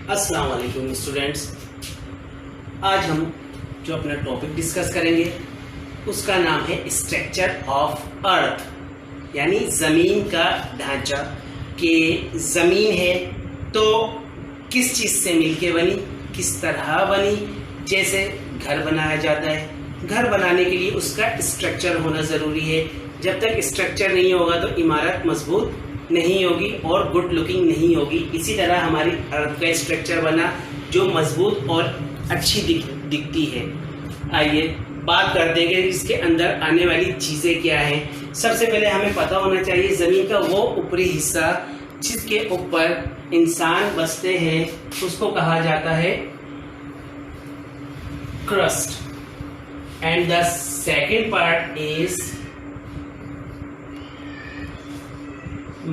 अस्सलाम वालेकुम स्टूडेंट्स। आज हम जो अपना टॉपिक डिस्कस करेंगे उसका नाम है स्ट्रक्चर ऑफ अर्थ, यानी ज़मीन का ढांचा। कि ज़मीन है तो किस चीज़ से मिलके बनी, किस तरह बनी। जैसे घर बनाया जाता है, घर बनाने के लिए उसका स्ट्रक्चर होना ज़रूरी है। जब तक स्ट्रक्चर नहीं होगा तो इमारत मजबूत नहीं होगी और गुड लुकिंग नहीं होगी। इसी तरह हमारी अर्थ का स्ट्रक्चर बना जो मजबूत और अच्छी दिखती है। आइए बात करते हैं कि इसके अंदर आने वाली चीज़ें क्या हैं। सबसे पहले हमें पता होना चाहिए ज़मीन का वो ऊपरी हिस्सा जिसके ऊपर इंसान बसते हैं उसको कहा जाता है crust, and the second part is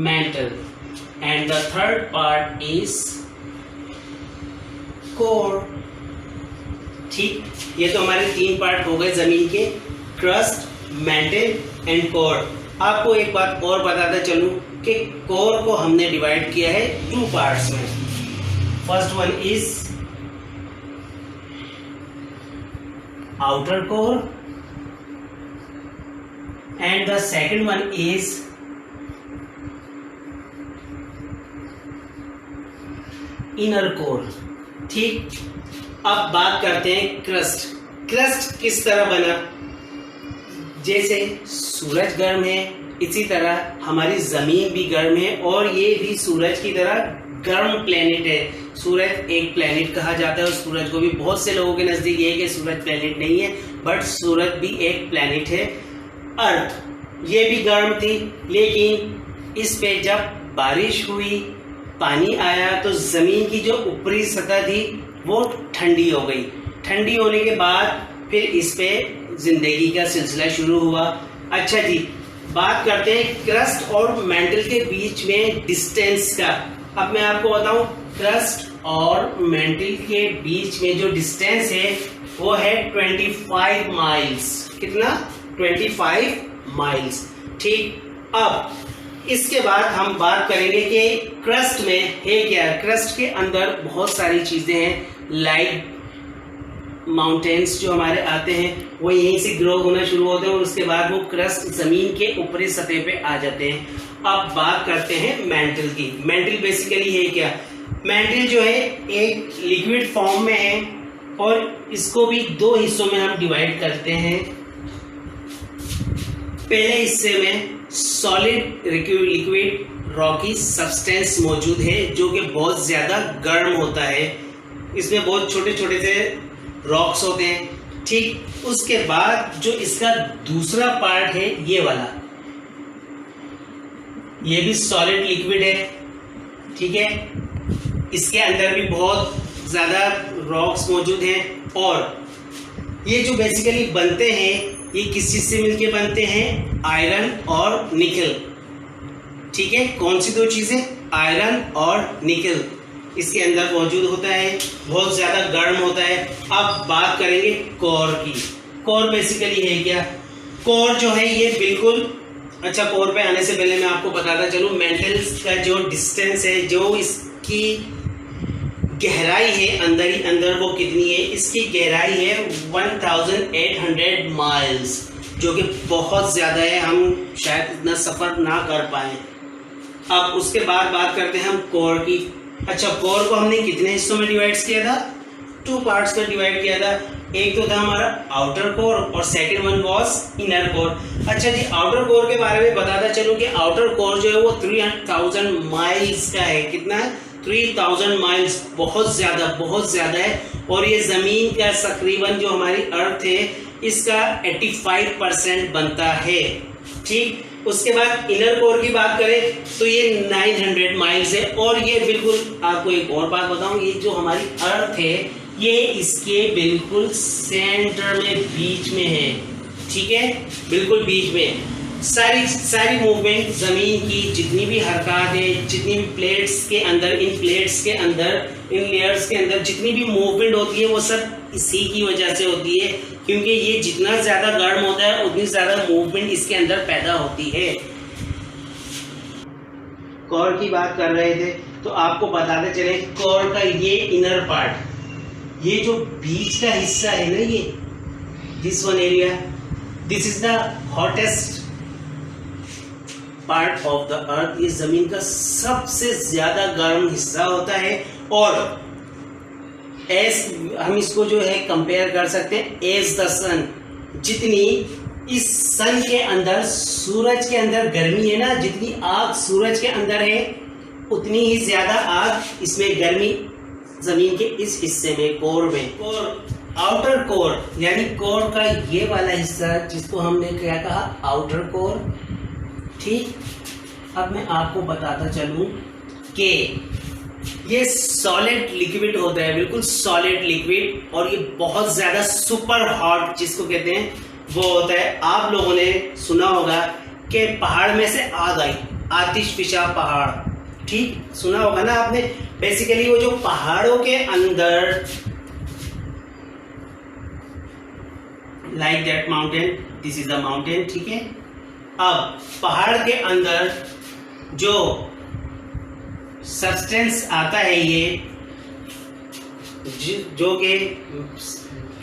mantle, and the third part is core। ठीक, ये तो हमारे तीन पार्ट हो गए जमीन के, क्रस्ट, मेंटल एंड कोर। आपको एक बात और बताता चलूं कि कोर को हमने डिवाइड किया है टू पार्ट्स में। First one is outer core and the second one is inner core. ठीक, अब बात करते हैं क्रस्ट। क्रस्ट किस तरह बना? जैसे सूरज गर्म है इसी तरह हमारी जमीन भी गर्म है, और ये भी सूरज की तरह गर्म प्लेनेट है। सूरज एक प्लेनेट कहा जाता है और सूरज को भी बहुत से लोगों के नजदीक ये है कि सूरज प्लेनेट नहीं है, बट सूरज भी एक प्लेनेट है। अर्थ ये भी गर्म थी, लेकिन इस पे जब बारिश हुई, पानी आया, तो जमीन की जो ऊपरी सतह थी वो ठंडी हो गई। ठंडी होने के बाद फिर इस पे जिंदगी का सिलसिला शुरू हुआ। अच्छा जी, बात करते हैं क्रस्ट और मेंटल के बीच में डिस्टेंस का। अब मैं आपको बताऊं, क्रस्ट और मेंटल के बीच में जो डिस्टेंस है वो है 25 माइल्स। कितना? 25 माइल्स। ठीक, अब इसके बाद हम बात करेंगे कि क्रस्ट में है क्या। क्रस्ट के अंदर बहुत सारी चीजें हैं, लाइक माउंटेन्स जो हमारे आते हैं वो यहीं से ग्रो होना शुरू होते हैं और उसके बाद वो क्रस्ट जमीन के ऊपरी सतह पे आ जाते हैं। अब बात करते हैं मेंटल की। मेंटल बेसिकली है क्या? मेंटल जो है एक लिक्विड फॉर्म में है और इसको भी दो हिस्सों में हम डिवाइड करते हैं। पहले हिस्से में सॉलिड लिक्विड रॉकी सब्सटेंस मौजूद है जो कि बहुत ज्यादा गर्म होता है। इसमें बहुत छोटे छोटे से रॉक्स होते हैं। ठीक, उसके बाद जो इसका दूसरा पार्ट है ये वाला, ये भी सॉलिड लिक्विड है। ठीक है, इसके अंदर भी बहुत ज्यादा रॉक्स मौजूद हैं, और ये जो बेसिकली बनते हैं ये किस चीज से मिलके बनते हैं? आयरन और निकल। ठीक है, कौन सी दो चीजें? आयरन और निकल इसके अंदर मौजूद होता है, बहुत ज्यादा गर्म होता है। अब बात करेंगे कोर की। कोर बेसिकली है क्या? कोर जो है ये बिल्कुल, अच्छा कोर पे आने से पहले मैं आपको बताता चलूं, मेंटल्स का जो डिस्टेंस है, जो इसकी गहराई है अंदर ही अंदर, वो कितनी है? इसकी गहराई है 1800 माइल्स, जो कि बहुत ज्यादा है, हम शायद इतना सफर ना कर पाए। अब उसके बाद बात करते हैं हम कोर की। अच्छा, कोर को हमने कितने हिस्सों में डिवाइड किया था? टू पार्ट्स में डिवाइड किया था। एक तो था हमारा आउटर कोर और second one was inner core. अच्छा जी, आउटर कोर के बारे में बताता चलूं कि आउटर कोर जो है वो 3000 माइल्स का है। कितना है? 3000 माइल्स, बहुत ज्यादा है। और ये जमीन का तकरीबन जो हमारी अर्थ है इसका 85% बनता है। ठीक, उसके बाद इनर कोर की बात करें तो ये 900 माइल्स है। और ये बिल्कुल, आपको एक और बात बताऊं, ये जो हमारी अर्थ है ये इसके बिल्कुल सेंटर में, बीच में है। ठीक है, बिल्कुल बीच में। सारी मूवमेंट जमीन की जितनी भी हरकत है, जितनी भी प्लेट्स के अंदर, इन प्लेट्स के अंदर, इन लेयर्स के अंदर जितनी भी मूवमेंट होती है वो सब इसी की वजह से होती है, क्योंकि ये जितना ज्यादा गर्म होता है उतनी ज्यादा मूवमेंट इसके अंदर पैदा होती है। कोर की बात कर रहे थे। तो आपको बताते चले कोर का ये इनर पार्ट, ये जो बीच का हिस्सा है ना, ये this one area, this is the hottest part of the earth. ये जमीन का सबसे ज्यादा गर्म हिस्सा होता है और एज हम इसको जो है कंपेयर कर सकते हैं एज द सन। जितनी इस सन के अंदर, सूरज के अंदर गर्मी है ना, जितनी आग सूरज के अंदर है उतनी ही ज्यादा आग इसमें गर्मी जमीन के इस हिस्से में, कोर में। कोर, आउटर कोर यानी कोर का ये वाला हिस्सा जिसको हमने क्या कहा, आउटर कोर। ठीक, अब मैं आपको बताता चलूं कि ये सॉलिड लिक्विड होता है, बिल्कुल सॉलिड लिक्विड, और ये बहुत ज्यादा सुपर हॉट जिसको कहते हैं वो होता है। आप लोगों ने सुना होगा कि पहाड़ में से आग आई, आतिशफिशा पहाड़, ठीक, सुना होगा ना आपने। बेसिकली वो जो पहाड़ों के अंदर, like that mountain, this is the mountain, ठीक है। अब पहाड़ के अंदर जो सब्सटेंस आता है, ये जो कि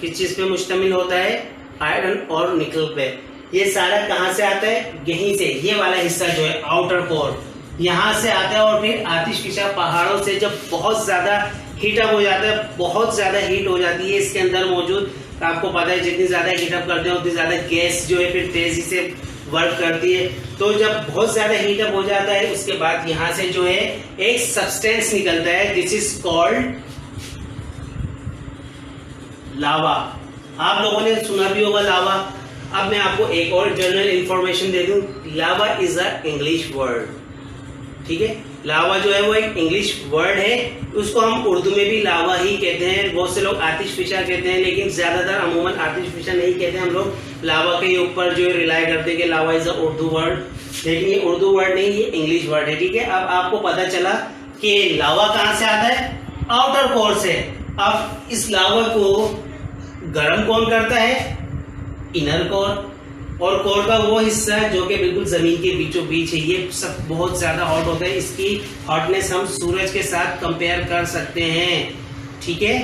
किस चीज पे मुश्तमिल होता है, आयरन और निकल पे। ये सारा कहां से आता है, यहीं से, ये वाला हिस्सा जो है आउटर कोर, यहां से आता है। और फिर आतिशफिशा पहाड़ों से जब बहुत ज्यादा हीट अप हो जाता है, बहुत ज्यादा हीट हो जाती है इसके अंदर मौजूद, आपको पता है जितनी ज्यादा हीट अप करते हैं उतनी ज्यादा गैस जो है फिर तेजी से वर्क करती है। तो जब बहुत ज्यादा हीट अप हो जाता है उसके बाद यहां से जो है एक सब्सटेंस निकलता है, दिस इज कॉल्ड लावा। आप लोगों ने सुना भी होगा लावा। अब मैं आपको एक और जनरल इंफॉर्मेशन दे दूं, लावा इज अ इंग्लिश वर्ड, ठीक है। लावा जो है वो एक इंग्लिश वर्ड है, उसको हम उर्दू में भी लावा ही कहते हैं। बहुत से लोग आतिशफिशा कहते हैं, लेकिन ज्यादातर अमूमन आतिशफिशा नहीं कहते, हम लोग लावा के ऊपर जो है रिलाई करते हैं कि लावा इज अ उर्दू वर्ड, लेकिन ये उर्दू वर्ड नहीं, ये इंग्लिश वर्ड है, ठीक है। अब आपको पता चला कि लावा कहां से आता है, आउटर कोर से। अब इस लावा को गर्म कौन करता है, इनर कोर। और कोर का वो हिस्सा है जो कि बिल्कुल जमीन के बीचों बीच है, ये सब बहुत ज्यादा हॉट होता है, इसकी हॉटनेस हम सूरज के साथ कंपेयर कर सकते हैं, ठीक है।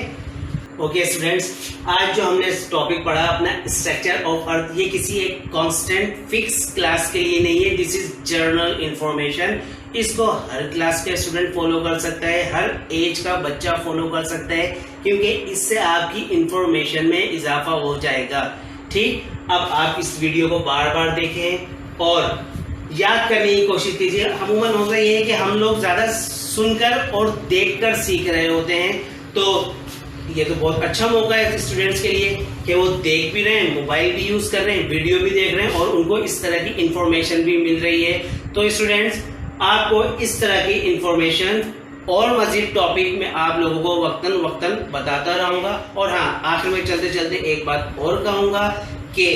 ओके स्टूडेंट्स, आज जो हमने टॉपिक पढ़ा अपना स्ट्रक्चर ऑफ अर्थ, ये किसी एक कांस्टेंट फिक्स क्लास के लिए नहीं है, दिस इज जर्नल इंफॉर्मेशन। इसको हर क्लास के स्टूडेंट फॉलो कर सकता है, हर एज का बच्चा फॉलो कर सकता है, क्योंकि इससे आपकी इंफॉर्मेशन में इजाफा हो जाएगा, ठीक। अब आप इस वीडियो को बार बार देखें और याद करने की कोशिश कीजिए। अमूमन होता ये है कि हम लोग ज्यादा सुनकर और देखकर सीख रहे होते हैं, तो ये तो बहुत अच्छा मौका है स्टूडेंट्स के लिए कि वो देख भी रहे हैं, मोबाइल भी यूज कर रहे हैं, वीडियो भी देख रहे हैं और उनको इस तरह की इंफॉर्मेशन भी मिल रही है। तो स्टूडेंट्स, आपको इस तरह की इंफॉर्मेशन और मजीद टॉपिक में आप लोगों को वक्तन वक्तन बताता रहूंगा। और हाँ, आखिर में चलते चलते एक बात और कहूंगा कि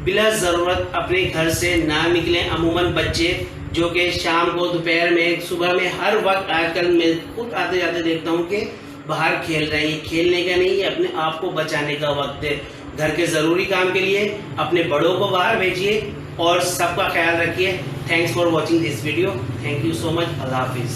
बिला जरूरत अपने घर से ना निकलें। अमूमन बच्चे जो कि शाम को, दोपहर में, सुबह में, हर वक्त आजकल मैं खुद आते जाते देखता हूँ कि बाहर खेल रहे हैं। खेलने का नहीं, अपने आप को बचाने का वक्त है। घर के जरूरी काम के लिए अपने बड़ों को बाहर भेजिए और सबका ख्याल रखिए। Thanks for watching this video. Thank you so much. Allah Hafiz.